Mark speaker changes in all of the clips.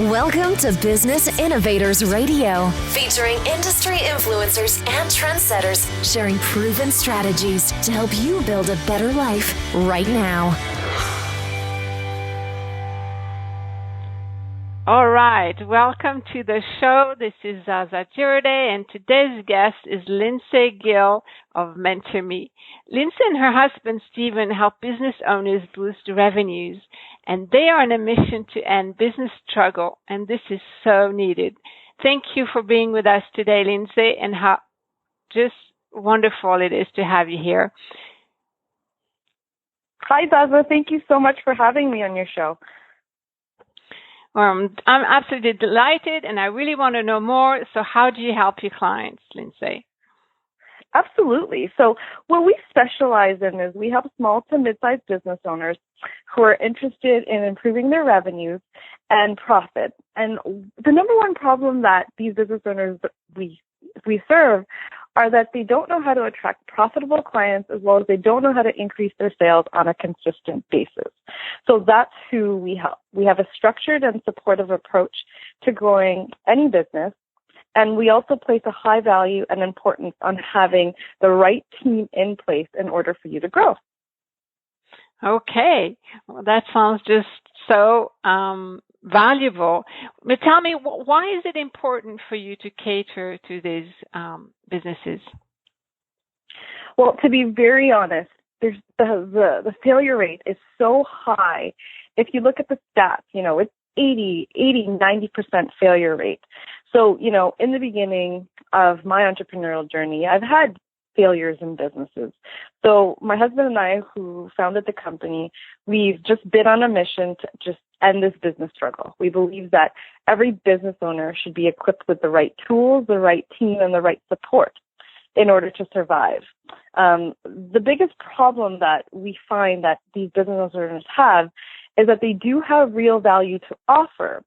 Speaker 1: Welcome to Business Innovators Radio, featuring industry influencers and trendsetters sharing proven strategies to help you build a better life right now.
Speaker 2: All right, welcome to the show. This is Zatirde, and today's guest is Lindsay Gill of MentureME. Lindsay and her husband Stephen help business owners boost revenues, and they are on a mission to end business struggle, and this is so needed. Thank you for being with us today, Lindsay, and how just wonderful it is to have you here.
Speaker 3: Hi, Zaza. Thank you so much for having me on your show.
Speaker 2: I'm absolutely delighted, and I really want to know more. So how do you help your clients, Lindsay?
Speaker 3: Absolutely. So what we specialize in is we help small to mid-sized business owners who are interested in improving their revenues and profit. And the number one problem that these business owners we serve are that they don't know how to attract profitable clients, as well as they don't know how to increase their sales on a consistent basis. So that's who we help. We have a structured and supportive approach to growing any business, and we also place a high value and importance on having the right team in place in order for you to grow.
Speaker 2: Okay. Well, that sounds just so valuable. But tell me, why is it important for you to cater to these businesses?
Speaker 3: Well, to be very honest, there's the failure rate is so high. If you look at the stats, it's 90% failure rate. So, in the beginning of my entrepreneurial journey, I've had failures in businesses. So my husband and I, who founded the company, we've just been on a mission to just end this business struggle. We believe that every business owner should be equipped with the right tools, the right team, and the right support in order to survive. The biggest problem that we find that these business owners have is that they do have real value to offer,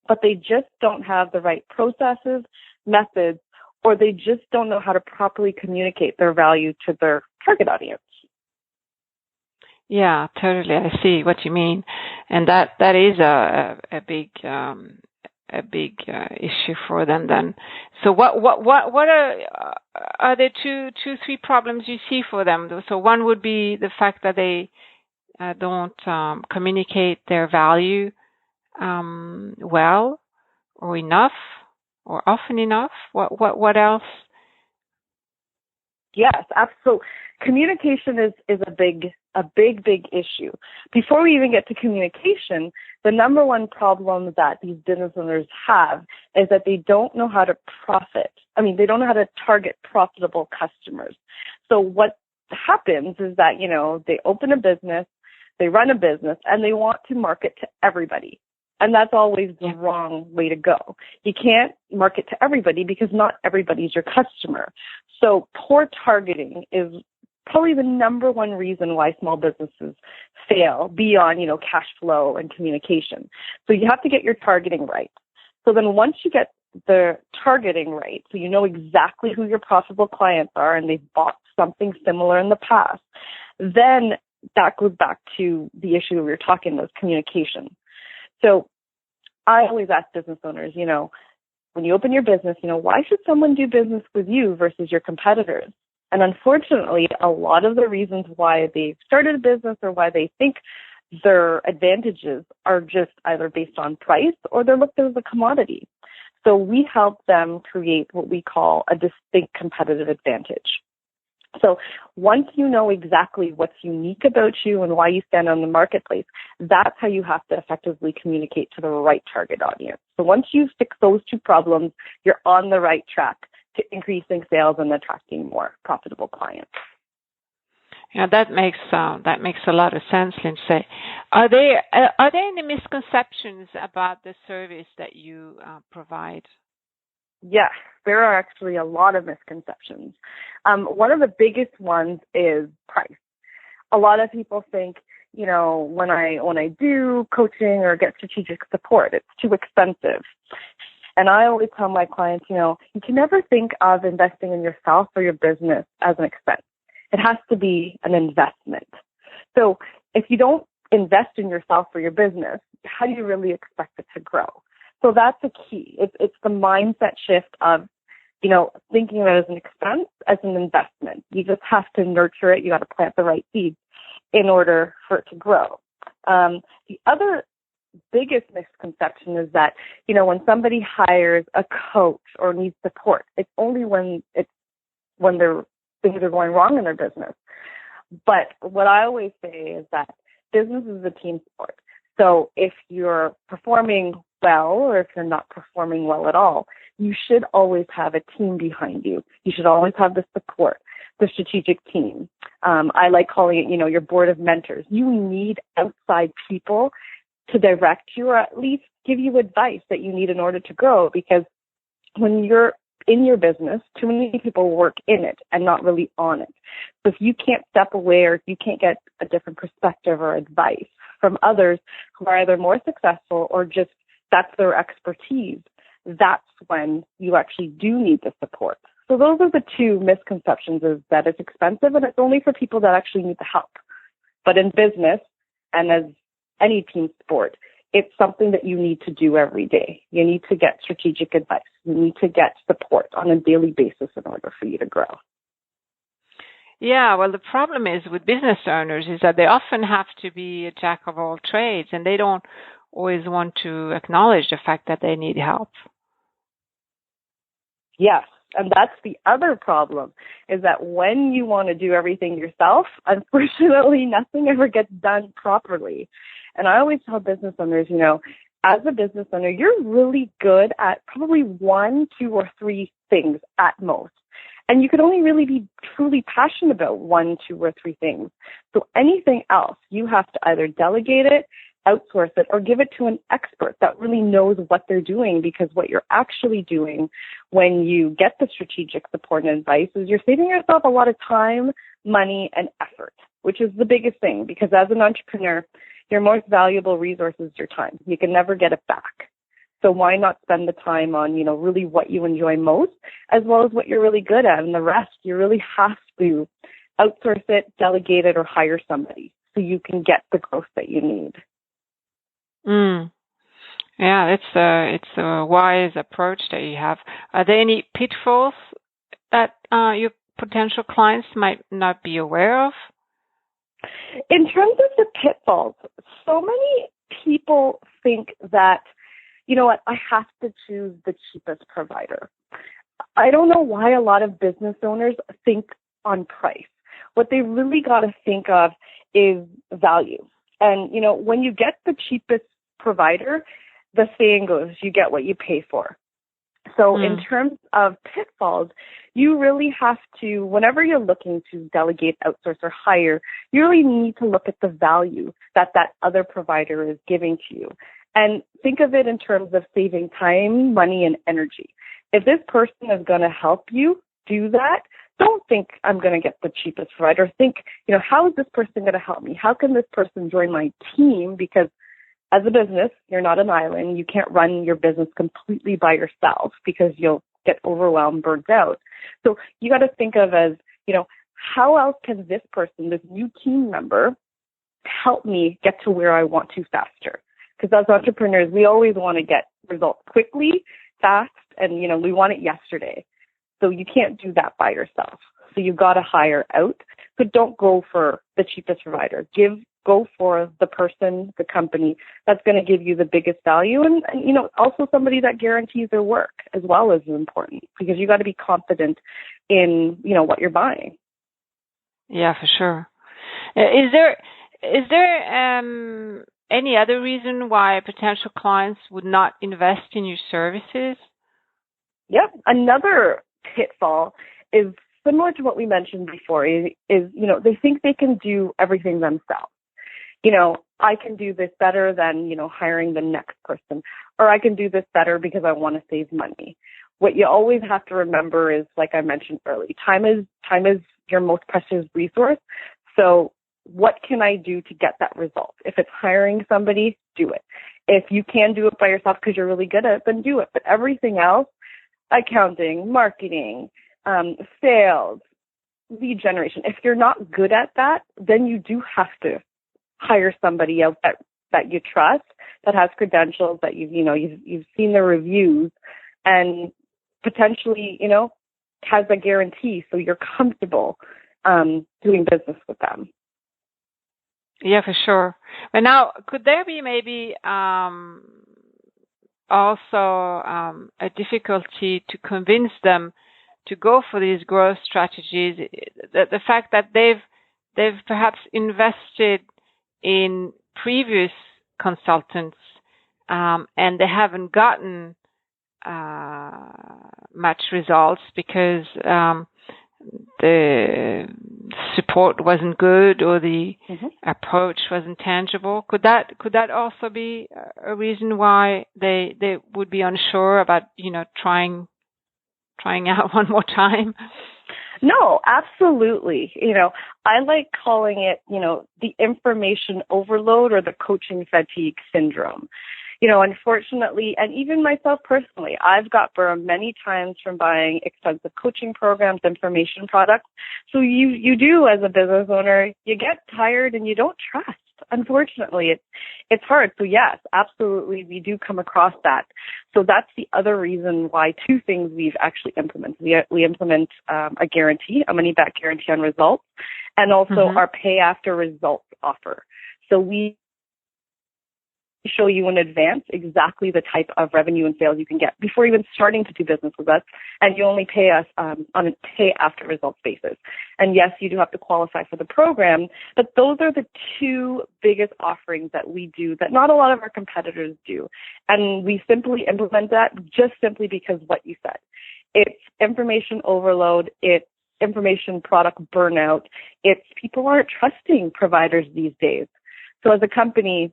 Speaker 3: but they just don't have the right processes, methods, or they just don't know how to properly communicate their value to their target audience.
Speaker 2: Yeah, totally. I see what you mean, and that is a big issue for them. Then, so what are there two, three problems you see for them? So one would be the fact that they don't communicate their value well or enough or often enough. What else?
Speaker 3: Yes, absolutely. Communication is a big issue. Before we even get to communication, the number one problem that these business owners have is that they don't know how to profit. They don't know how to target profitable customers. So what happens is that, they open a business, they run a business, and they want to market to everybody. And that's always the wrong way to go. You can't market to everybody because not everybody's your customer. So poor targeting is probably the number one reason why small businesses fail beyond, cash flow and communication. So you have to get your targeting right. So then once you get the targeting right, so you know exactly who your profitable clients are and they've bought something similar in the past, then that goes back to the issue we were talking about, communication. So I always ask business owners, when you open your business, why should someone do business with you versus your competitors? And unfortunately, a lot of the reasons why they started a business or why they think their advantages are just either based on price or they're looked at as a commodity. So we help them create what we call a distinct competitive advantage. So once you know exactly what's unique about you and why you stand on the marketplace, that's how you have to effectively communicate to the right target audience. So once you fix those two problems, you're on the right track to increasing sales and attracting more profitable clients.
Speaker 2: Yeah, that makes a lot of sense, Lindsay. Are there any misconceptions about the service that you provide?
Speaker 3: Yes, there are actually a lot of misconceptions. One of the biggest ones is price. A lot of people think, when I do coaching or get strategic support, it's too expensive. And I always tell my clients, you can never think of investing in yourself or your business as an expense. It has to be an investment. So if you don't invest in yourself or your business, how do you really expect it to grow? So that's a key. It's the mindset shift of, thinking of it as an expense, as an investment. You just have to nurture it. You got to plant the right seeds in order for it to grow. The other biggest misconception is that, when somebody hires a coach or needs support, it's only when things are going wrong in their business. But what I always say is that business is a team sport. So if you're performing well, or if you're not performing well at all, you should always have a team behind you. You should always have the support, the strategic team. I like calling it, your board of mentors. You need outside people to direct you, or at least give you advice that you need in order to grow. Because when you're in your business, too many people work in it and not really on it. So if you can't step away, or if you can't get a different perspective or advice from others who are either more successful or just that's their expertise, that's when you actually do need the support. So those are the two misconceptions, is that it's expensive and it's only for people that actually need the help. But in business, and as any team sport, it's something that you need to do every day. You need to get strategic advice. You need to get support on a daily basis in order for you to grow.
Speaker 2: Yeah, well, the problem is with business owners is that they often have to be a jack of all trades, and they don't always want to acknowledge the fact that they need help. Yes,
Speaker 3: and that's the other problem, is that when you want to do everything yourself, unfortunately, nothing ever gets done properly. And I always tell business owners, as a business owner, you're really good at probably 1, 2, or 3 things at most. And you could only really be truly passionate about 1, 2, or 3 things. So anything else, you have to either delegate it, outsource it, or give it to an expert that really knows what they're doing. Because what you're actually doing when you get the strategic support and advice is you're saving yourself a lot of time, money, and effort, which is the biggest thing. Because as an entrepreneur, your most valuable resource is your time. You can never get it back. So why not spend the time on, really what you enjoy most, as well as what you're really good at, and the rest you really have to outsource it, delegate it, or hire somebody so you can get the growth that you need.
Speaker 2: Yeah, it's a wise approach that you have. Are there any pitfalls that your potential clients might not be aware of?
Speaker 3: In terms of the pitfalls, so many people think that, I have to choose the cheapest provider. I don't know why a lot of business owners think on price. What they really got to think of is value. And, when you get the cheapest provider, the saying goes, you get what you pay for. So in terms of pitfalls, you really have to, whenever you're looking to delegate, outsource, or hire, you really need to look at the value that other provider is giving to you. And think of it in terms of saving time, money, and energy. If this person is going to help you do that, don't think I'm going to get the cheapest provider. Think, how is this person going to help me? How can this person join my team? Because as a business, you're not an island. You can't run your business completely by yourself because you'll get overwhelmed, burnt out. So you got to think of as, how else can this person, this new team member, help me get to where I want to faster? Because as entrepreneurs, we always want to get results quickly, fast, and, we want it yesterday. So you can't do that by yourself. So you got to hire out. So don't go for the cheapest provider. Go for the person, the company that's going to give you the biggest value, and also somebody that guarantees their work as well is important, because you got to be confident in, what you're buying.
Speaker 2: Yeah, for sure. Is there any other reason why potential clients would not invest in your services?
Speaker 3: Yeah, another pitfall is similar to what we mentioned before. Is they think they can do everything themselves. I can do this better than, hiring the next person, or I can do this better because I want to save money. What you always have to remember is, like I mentioned earlier, time is your most precious resource. So what can I do to get that result? If it's hiring somebody, do it. If you can do it by yourself because you're really good at it, then do it. But everything else, accounting, marketing, sales, lead generation, if you're not good at that, then you do have to hire somebody out that you trust, that has credentials, that you've seen the reviews, and potentially, has a guarantee, so you're comfortable doing business with them.
Speaker 2: Yeah, for sure. But now, could there be maybe also a difficulty to convince them to go for these growth strategies? The fact that they've perhaps invested in previous consultants and they haven't gotten much results because the support wasn't good or the approach wasn't tangible. Could that also be a reason why they would be unsure about trying out one more time?
Speaker 3: No, absolutely. I like calling it, the information overload or the coaching fatigue syndrome. Unfortunately, and even myself personally, I've got burned many times from buying expensive coaching programs, information products. So you do, as a business owner, you get tired and you don't trust. Unfortunately, it's hard. So yes, absolutely, we do come across that. So that's the other reason why two things we've actually implemented. We implement a guarantee, a money-back guarantee on results, and also our pay after results offer. So we show you in advance exactly the type of revenue and sales you can get before even starting to do business with us, and you only pay us on a pay after results basis. And yes, you do have to qualify for the program, but those are the two biggest offerings that we do that not a lot of our competitors do. And we simply implement that just simply because what you said. It's information overload, it's information product burnout, it's people aren't trusting providers these days. So as a company,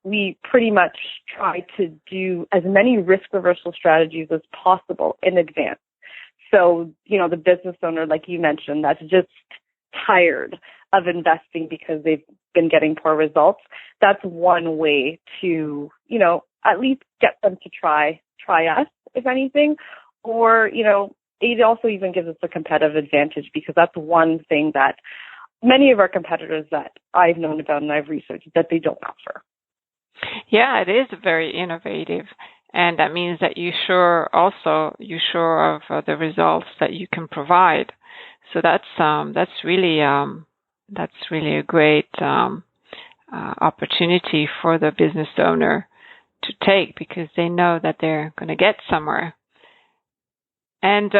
Speaker 3: we pretty much try to do as many risk reversal strategies as possible in advance. So, the business owner, like you mentioned, that's just tired of investing because they've been getting poor results. That's one way to, at least get them to try us, if anything. Or, it also even gives us a competitive advantage because that's one thing that many of our competitors that I've known about and I've researched that they don't offer.
Speaker 2: Yeah, it is very innovative, and that means that you're sure of the results that you can provide. So that's really a great opportunity for the business owner to take because they know that they're going to get somewhere. And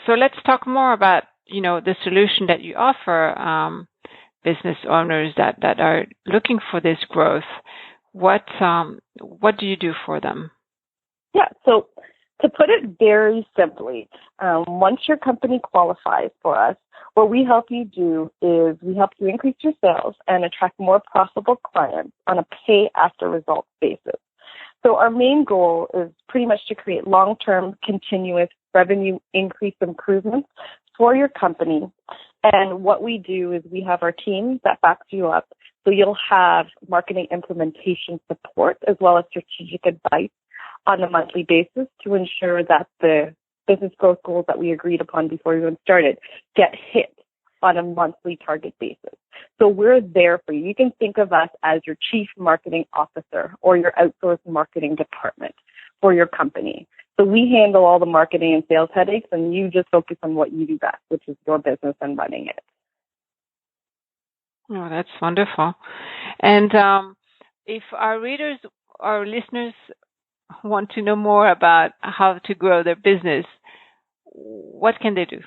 Speaker 2: so let's talk more about the solution that you offer business owners that are looking for this growth. What do you do for them?
Speaker 3: Yeah, so to put it very simply, once your company qualifies for us, what we help you do is we help you increase your sales and attract more profitable clients on a pay after results basis. So our main goal is pretty much to create long-term continuous revenue increase improvements for your company. And what we do is we have our team that backs you up. So you'll have marketing implementation support as well as strategic advice on a monthly basis to ensure that the business growth goals that we agreed upon before we even started get hit on a monthly target basis. So we're there for you. You can think of us as your chief marketing officer or your outsourced marketing department for your company. So we handle all the marketing and sales headaches, and you just focus on what you do best, which is your business and running it.
Speaker 2: Oh, that's wonderful. And if our readers, our listeners want to know more about how to grow their business, what can they do?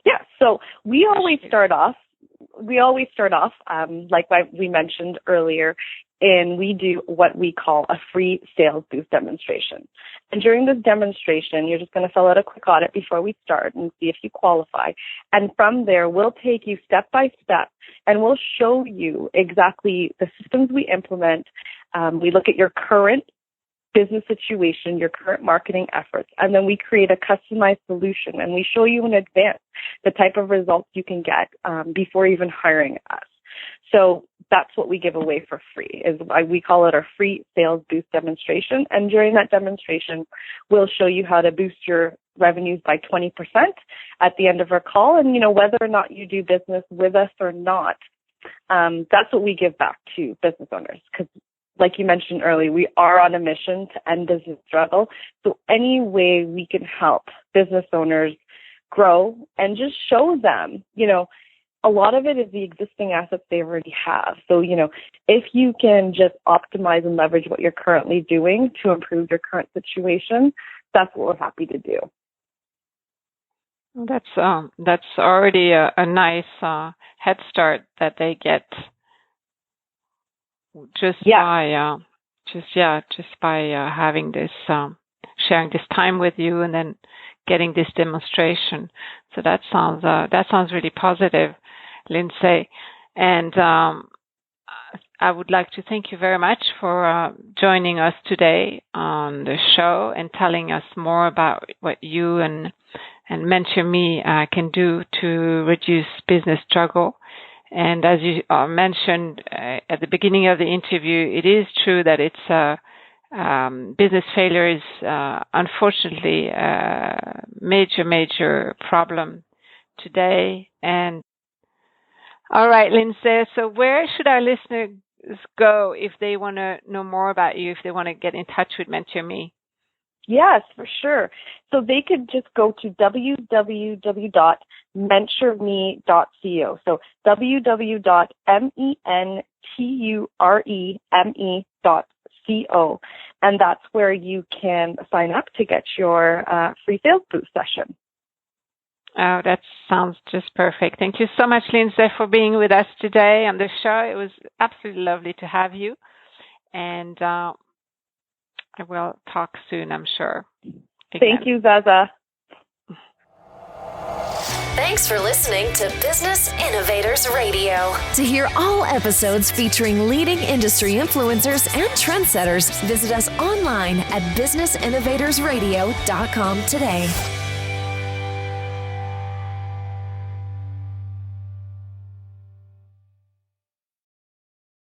Speaker 3: Yeah, so we always start off, like we mentioned earlier, and we do what we call a free sales boost demonstration. And during this demonstration, you're just going to fill out a quick audit before we start and see if you qualify. And from there, we'll take you step by step, and we'll show you exactly the systems we implement. We look at your current business situation, your current marketing efforts, and then we create a customized solution, and we show you in advance the type of results you can get before even hiring us. So that's what we give away for free, is why we call it our free sales boost demonstration. And during that demonstration, we'll show you how to boost your revenues by 20% at the end of our call. And, whether or not you do business with us or not, that's what we give back to business owners, because like you mentioned earlier, we are on a mission to end business struggle. So any way we can help business owners grow and just show them, a lot of it is the existing assets they already have. So, if you can just optimize and leverage what you're currently doing to improve your current situation, that's what we're happy to do.
Speaker 2: That's already a nice head start that they get just by having this sharing this time with you and then getting this demonstration. So that sounds really positive, Lindsay. And I would like to thank you very much for joining us today on the show and telling us more about what you and MentureMe can do to reduce business struggle. And as you mentioned at the beginning of the interview, it is true that it's business failure is unfortunately a major problem today. And all right, Lindsay, so where should our listeners go if they want to know more about you, if they want to get in touch with MentureMe?
Speaker 3: Yes, for sure. So they could just go to www.mentureme.co. So www.mentureme.co. And that's where you can sign up to get your free sales boost session.
Speaker 2: Oh, that sounds just perfect. Thank you so much, Lindsay, for being with us today on the show. It was absolutely lovely to have you. And I will talk soon, I'm sure. Again.
Speaker 3: Thank you, Zaza.
Speaker 1: Thanks for listening to Business Innovators Radio. To hear all episodes featuring leading industry influencers and trendsetters, visit us online at businessinnovatorsradio.com today.